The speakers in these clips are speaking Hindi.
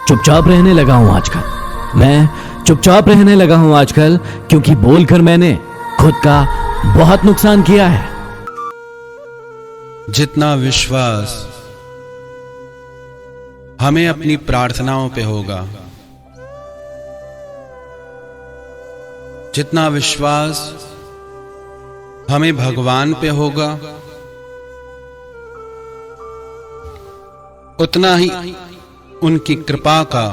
चुपचाप रहने लगा हूं आजकल। मैं चुपचाप रहने लगा हूं आजकल क्योंकि बोलकर मैंने खुद का बहुत नुकसान किया है। जितना विश्वास हमें अपनी प्रार्थनाओं पे होगा, जितना विश्वास हमें भगवान पे होगा, उतना ही उनकी कृपा का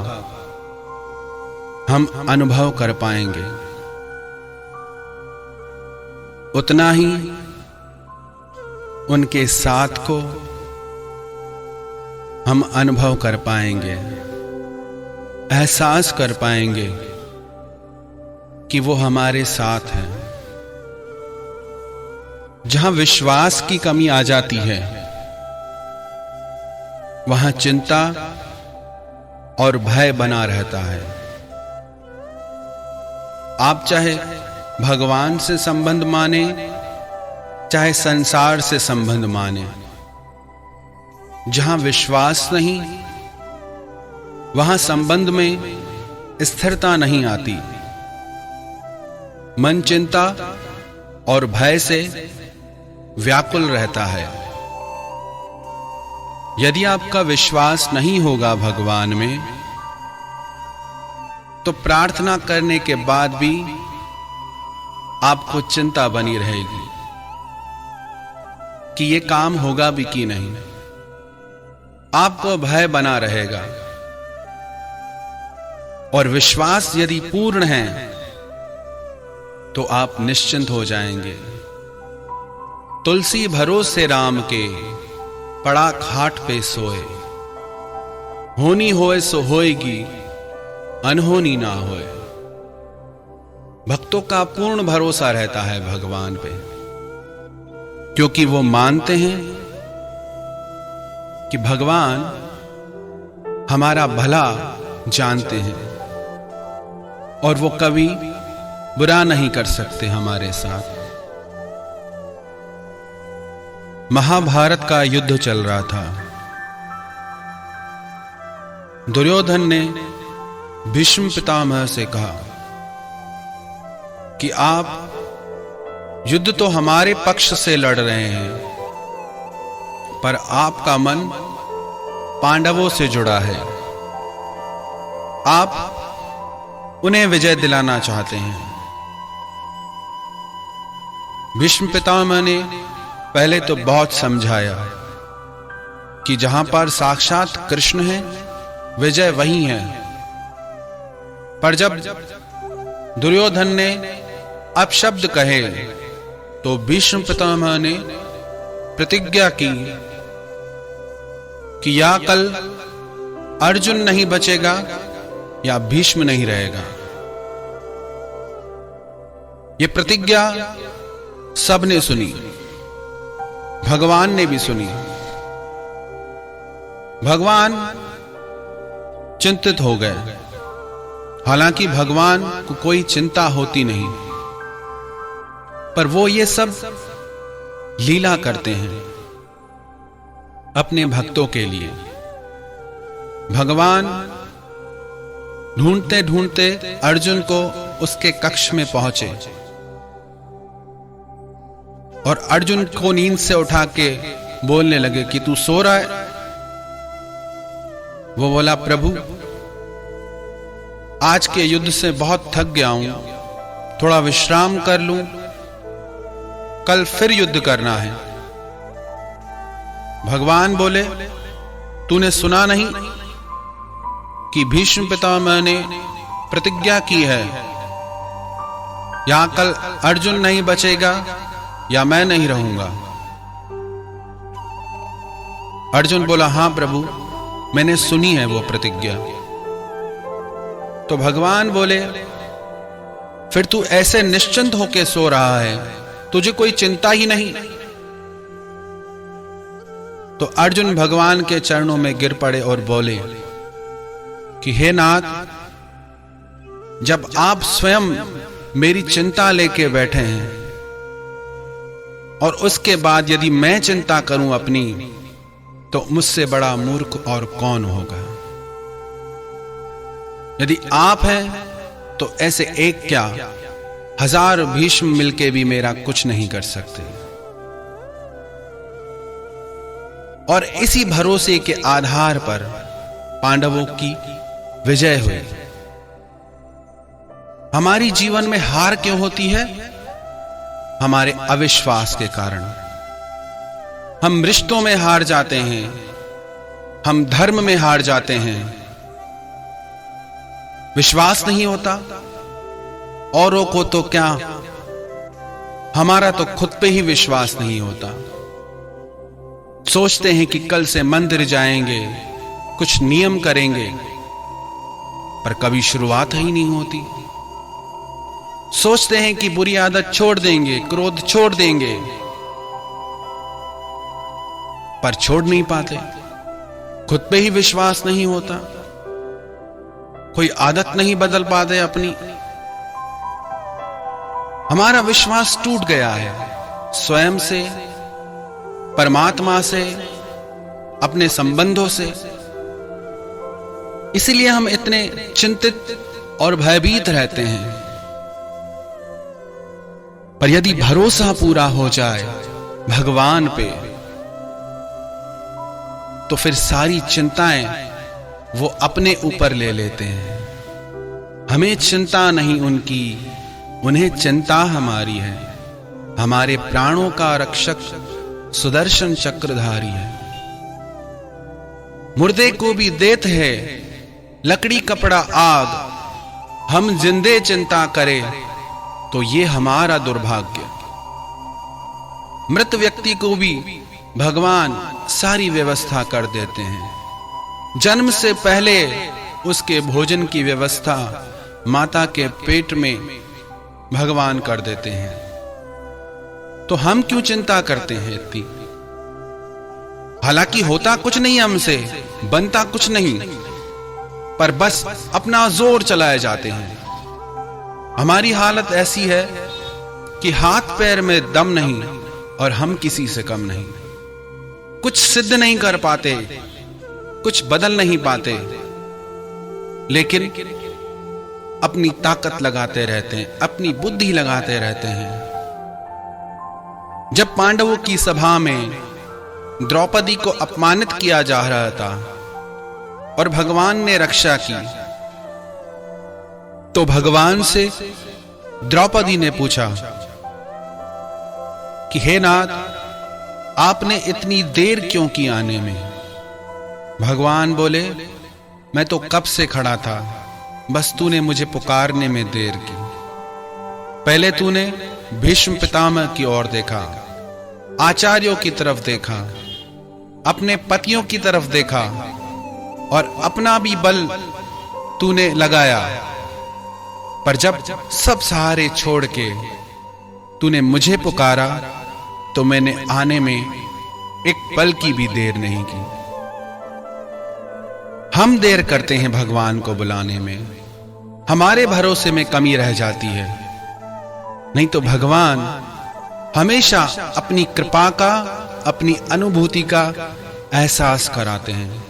हम अनुभव कर पाएंगे, उतना ही उनके साथ को हम अनुभव कर पाएंगे, एहसास कर पाएंगे कि वो हमारे साथ हैं। जहां विश्वास की कमी आ जाती है, वहां चिंता और भय बना रहता है। आप चाहे भगवान से संबंध माने, चाहे संसार से संबंध माने, जहां विश्वास नहीं, वहां संबंध में स्थिरता नहीं आती। मन चिंता और भय से व्याकुल रहता है। यदि आपका विश्वास नहीं होगा भगवान में, तो प्रार्थना करने के बाद भी आपको चिंता बनी रहेगी कि ये काम होगा भी कि नहीं। आपको भय बना रहेगा। और विश्वास यदि पूर्ण है तो आप निश्चिंत हो जाएंगे। तुलसी भरोसे राम के, पड़ा खाट पे सोए। होनी होए सो होएगी, अनहोनी ना होए। भक्तों का पूर्ण भरोसा रहता है भगवान पे, क्योंकि वो मानते हैं कि भगवान हमारा भला जानते हैं और वो कभी बुरा नहीं कर सकते हमारे साथ। महाभारत का युद्ध चल रहा था। दुर्योधन ने भीष्म पितामह से कहा कि आप युद्ध तो हमारे पक्ष से लड़ रहे हैं, पर आपका मन पांडवों से जुड़ा है। आप उन्हें विजय दिलाना चाहते हैं। भीष्म पितामह ने पहले तो बहुत समझाया कि जहां पर साक्षात कृष्ण है, विजय वही है। पर जब दुर्योधन ने अपशब्द कहे तो भीष्म पितामह ने प्रतिज्ञा की कि या कल अर्जुन नहीं बचेगा या भीष्म नहीं रहेगा। ये प्रतिज्ञा सबने सुनी, भगवान ने भी सुनी। भगवान चिंतित हो गए। हालांकि भगवान को कोई चिंता होती नहीं, पर वो ये सब लीला करते हैं अपने भक्तों के लिए। भगवान ढूंढते ढूंढते अर्जुन को उसके कक्ष में पहुंचे और अर्जुन को नींद से उठा के बोलने लगे कि तू सो रहा है। वो बोला, प्रभु आज के युद्ध से बहुत थक गया हूं, थोड़ा विश्राम कर लूं, कल फिर युद्ध करना है। भगवान बोले, तूने सुना नहीं कि भीष्म पितामह ने प्रतिज्ञा की है, यहां कल अर्जुन नहीं बचेगा या मैं नहीं रहूंगा। अर्जुन बोला, हां प्रभु, मैंने सुनी है वो प्रतिज्ञा। तो भगवान बोले, फिर तू ऐसे निश्चिंत होके सो रहा है, तुझे कोई चिंता ही नहीं। तो अर्जुन भगवान के चरणों में गिर पड़े और बोले कि हे नाथ, जब आप स्वयं मेरी चिंता लेके बैठे हैं और उसके बाद यदि मैं चिंता करूं अपनी, तो मुझसे बड़ा मूर्ख और कौन होगा। यदि आप हैं तो ऐसे एक क्या 1000 भीष्म मिलके भी मेरा कुछ नहीं कर सकते। और इसी भरोसे के आधार पर पांडवों की विजय हुई। हमारी जीवन में हार क्यों होती है? हमारे अविश्वास के कारण। हम रिश्तों में हार जाते हैं, हम धर्म में हार जाते हैं, विश्वास नहीं होता। औरों को तो क्या, हमारा तो खुद पे ही विश्वास नहीं होता। सोचते हैं कि कल से मंदिर जाएंगे, कुछ नियम करेंगे, पर कभी शुरुआत ही नहीं होती। सोचते हैं कि बुरी आदत छोड़ देंगे, क्रोध छोड़ देंगे, पर छोड़ नहीं पाते। खुद पे ही विश्वास नहीं होता, कोई आदत नहीं बदल पाते अपनी। हमारा विश्वास टूट गया है, स्वयं से, परमात्मा से, अपने संबंधों से। इसलिए हम इतने चिंतित और भयभीत रहते हैं। पर यदि भरोसा पूरा हो जाए भगवान पे, तो फिर सारी चिंताएं वो अपने ऊपर ले लेते हैं। हमें चिंता नहीं उनकी, उन्हें चिंता हमारी है। हमारे प्राणों का रक्षक सुदर्शन चक्रधारी है। मुर्दे को भी देत है लकड़ी कपड़ा आग, हम जिंदे चिंता करें तो ये हमारा दुर्भाग्य। मृत व्यक्ति को भी भगवान सारी व्यवस्था कर देते हैं। जन्म से पहले उसके भोजन की व्यवस्था माता के पेट में भगवान कर देते हैं। तो हम क्यों चिंता करते हैं इतनी? हालांकि होता कुछ नहीं हमसे, बनता कुछ नहीं, पर बस अपना जोर चलाए जाते हैं। हमारी हालत ऐसी है कि हाथ पैर में दम नहीं और हम किसी से कम नहीं। कुछ सिद्ध नहीं कर पाते, कुछ बदल नहीं पाते, लेकिन अपनी ताकत लगाते रहते हैं, अपनी बुद्धि लगाते रहते हैं। जब पांडवों की सभा में द्रौपदी को अपमानित किया जा रहा था और भगवान ने रक्षा की, तो भगवान से द्रौपदी ने पूछा कि हे नाथ, आपने इतनी देर क्यों की आने में? भगवान बोले, मैं तो कब से खड़ा था, बस तूने मुझे पुकारने में देर की। पहले तूने भीष्म पितामह की ओर देखा, आचार्यों की तरफ देखा, अपने पतियों की तरफ देखा और अपना भी बल तूने लगाया। पर जब सब सहारे छोड़ के तूने मुझे पुकारा, तो मैंने आने में एक पल की भी देर नहीं की। हम देर करते हैं भगवान को बुलाने में, हमारे भरोसे में कमी रह जाती है। नहीं तो भगवान हमेशा अपनी कृपा का, अपनी अनुभूति का एहसास कराते हैं।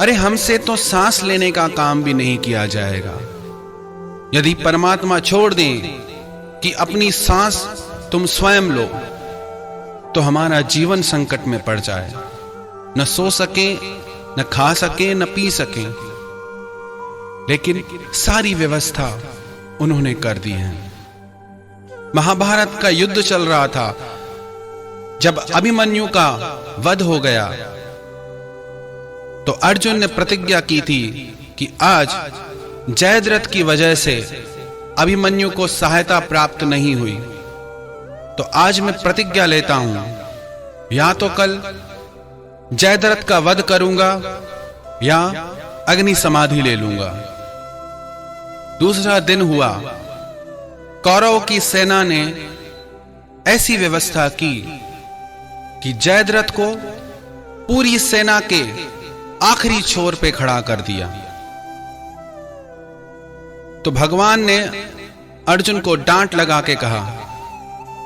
अरे हमसे तो सांस लेने का काम भी नहीं किया जाएगा। यदि परमात्मा छोड़ दें कि अपनी सांस तुम स्वयं लो, तो हमारा जीवन संकट में पड़ जाए। न सो सके, न खा सके, न पी सके, लेकिन सारी व्यवस्था उन्होंने कर दी है। महाभारत का युद्ध चल रहा था। जब अभिमन्यु का वध हो गया, तो अर्जुन ने प्रतिज्ञा की थी कि आज जयद्रथ की वजह से अभिमन्यु को सहायता प्राप्त नहीं हुई, तो आज मैं प्रतिज्ञा लेता हूं, या तो कल जयद्रथ का वध करूंगा या अग्नि समाधि ले लूंगा। दूसरा दिन हुआ, कौरव की सेना ने ऐसी व्यवस्था की कि जयद्रथ को पूरी सेना के आखिरी छोर पे खड़ा कर दिया। तो भगवान ने अर्जुन को डांट लगा के कहा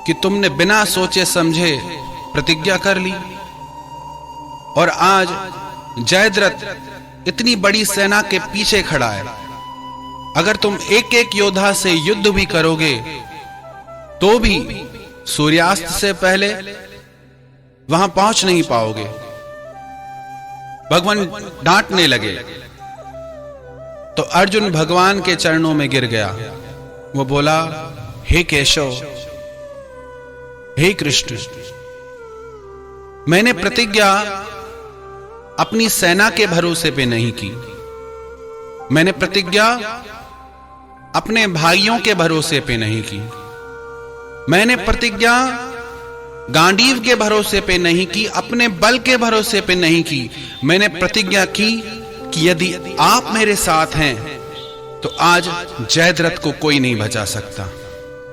कि तुमने बिना सोचे समझे प्रतिज्ञा कर ली, और आज जयद्रथ इतनी बड़ी सेना के पीछे खड़ा है। अगर तुम एक एक योद्धा से युद्ध भी करोगे तो भी सूर्यास्त से पहले वहां पहुंच नहीं पाओगे। भगवान डांटने लगे तो अर्जुन भगवान के चरणों में गिर गया। वो बोला, हे केशव, हे कृष्ण, मैंने प्रतिज्ञा अपनी सेना के भरोसे पे नहीं की। मैंने प्रतिज्ञा अपने भाइयों के भरोसे पे नहीं की। मैंने प्रतिज्ञा गांडीव के भरोसे पे नहीं की, अपने बल के भरोसे पे नहीं की। मैंने प्रतिज्ञा की कि यदि आप मेरे साथ हैं तो आज जयद्रथ को कोई नहीं बचा सकता,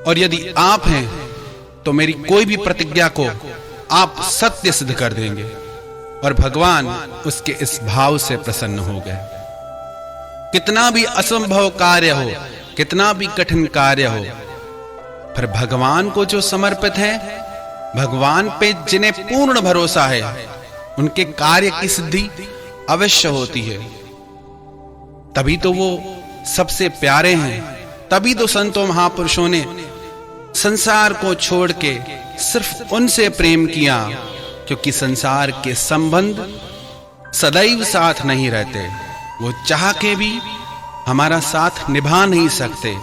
और यदि आप हैं तो मेरी कोई भी प्रतिज्ञा को आप सत्य सिद्ध कर देंगे। और भगवान उसके इस भाव से प्रसन्न हो गए। कितना भी असंभव कार्य हो, कितना भी कठिन कार्य हो, पर भगवान को जो समर्पित है, भगवान पे जिन्हें पूर्ण भरोसा है, उनके कार्य की सिद्धि अवश्य होती है। तभी तो वो सबसे प्यारे हैं। तभी तो संतों महापुरुषों ने संसार को छोड़ के सिर्फ उनसे प्रेम किया, क्योंकि संसार के संबंध सदैव साथ नहीं रहते। वो चाह के भी हमारा साथ निभा नहीं सकते।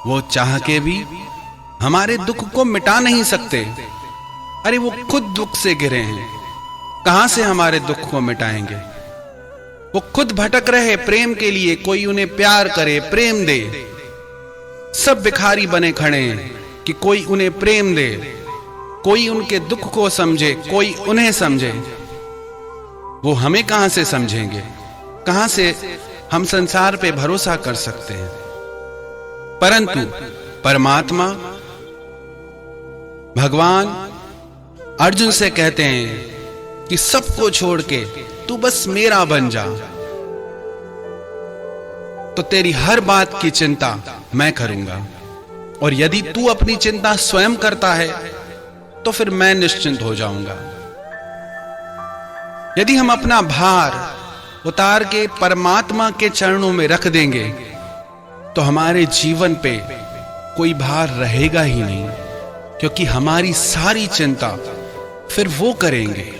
वो चाह के भी हमारे दुख को मिटा नहीं सकते। अरे वो खुद दुख से घिरे हैं, कहां से हमारे दुख को मिटाएंगे। वो खुद भटक रहे प्रेम के लिए, कोई उन्हें प्यार करे, प्रेम दे। सब भिखारी बने खड़े हैं कि कोई उन्हें प्रेम दे, कोई उनके दुख को समझे, कोई उन्हें समझे। वो हमें कहां से समझेंगे, कहां से हम संसार पे भरोसा कर सकते हैं। परंतु परमात्मा भगवान अर्जुन से कहते हैं कि सबको छोड़ के तू बस मेरा बन जा, तो तेरी हर बात की चिंता मैं करूंगा। और यदि तू अपनी चिंता स्वयं करता है तो फिर मैं निश्चिंत हो जाऊंगा। यदि हम अपना भार उतार के परमात्मा के चरणों में रख देंगे तो हमारे जीवन पे कोई भार रहेगा ही नहीं, क्योंकि हमारी सारी चिंता फिर वो करेंगे।